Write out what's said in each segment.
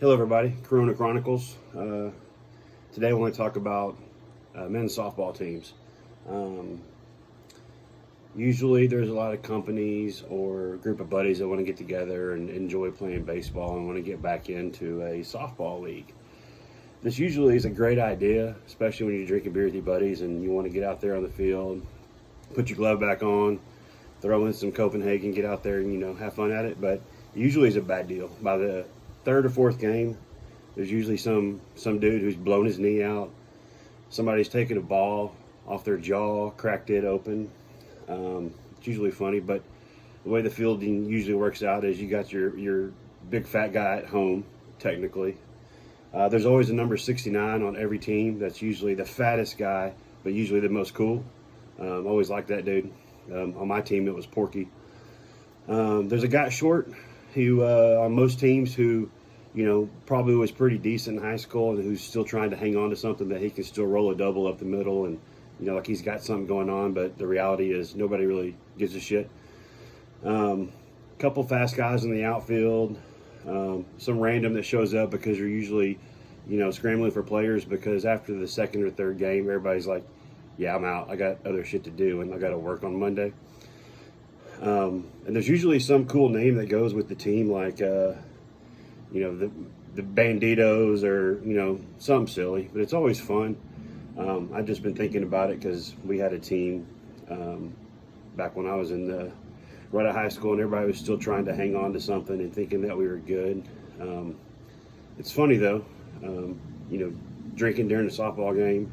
Hello, everybody. Corona Chronicles. Today, I want to talk about men's softball teams. Um, Usually, there's a lot of companies or a group of buddies that want to get together and enjoy playing baseball and want to get back into a softball league. This usually is a great idea, especially when you're drinking beer with your buddies and you want to get out there on the field, put your glove back on, throw in some Copenhagen, get out there and have fun at it. But usually, it's a bad deal. By the third or fourth game, there's usually some dude who's blown his knee out. Somebody's taken a ball off their jaw, cracked it open. It's usually funny, but the way the fielding usually works out is you got your big fat guy at home, technically. There's always a number 69 on every team. That's usually the fattest guy, but usually the most cool. Always like that dude. On my team, it was Porky. There's a guy short who on most teams who probably was pretty decent in high school and who's still trying to hang on to something that he can still roll a double up the middle and like he's got something going on, but the reality is nobody really gives a shit. Couple fast guys in the outfield, some random that shows up because you're usually scrambling for players because after the second or third game everybody's like, yeah, I'm out, I got other shit to do and I got to work on Monday. And there's usually some cool name that goes with the team, like the Banditos or something silly, but it's always fun. I've just been thinking about it because we had a team back when I was right out of high school, and everybody was still trying to hang on to something and thinking that we were good. It's funny though, drinking during a softball game.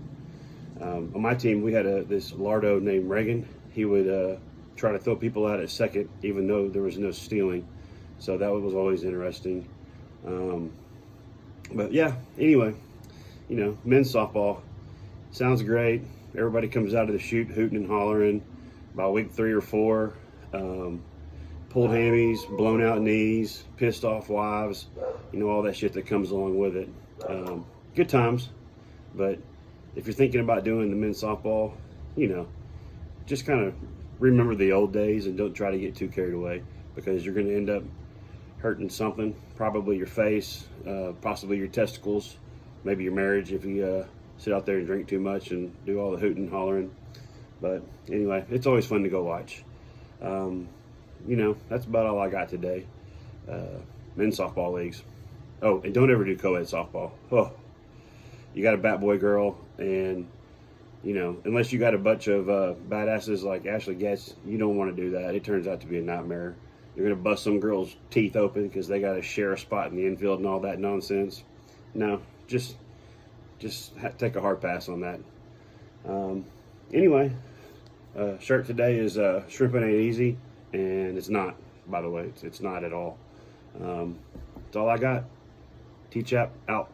On my team, we had this Lardo named Reagan. He would try to throw people out at second, even though there was no stealing. So that was always interesting. But yeah, anyway, men's softball sounds great. Everybody comes out of the chute hooting and hollering by week 3 or 4. Pulled hammies, blown out knees, pissed off wives, all that shit that comes along with it. Good times, but if you're thinking about doing the men's softball, just kind of remember the old days and don't try to get too carried away because you're going to end up hurting something, probably your face, possibly your testicles, maybe your marriage if you sit out there and drink too much and do all the hooting and hollering. But anyway, it's always fun to go watch. That's about all I got today. Men's softball leagues. Oh, and don't ever do co-ed softball. Oh, you got a bat boy girl and unless you got a bunch of badasses like Ashley Getz, you don't want to do that. It turns out to be a nightmare. You're going to bust some girl's teeth open because they got to share a spot in the infield and all that nonsense. No, just take a hard pass on that. Anyway, shirt today is shrimping ain't easy, and it's not, by the way. It's not at all. That's all I got. T-Chap out.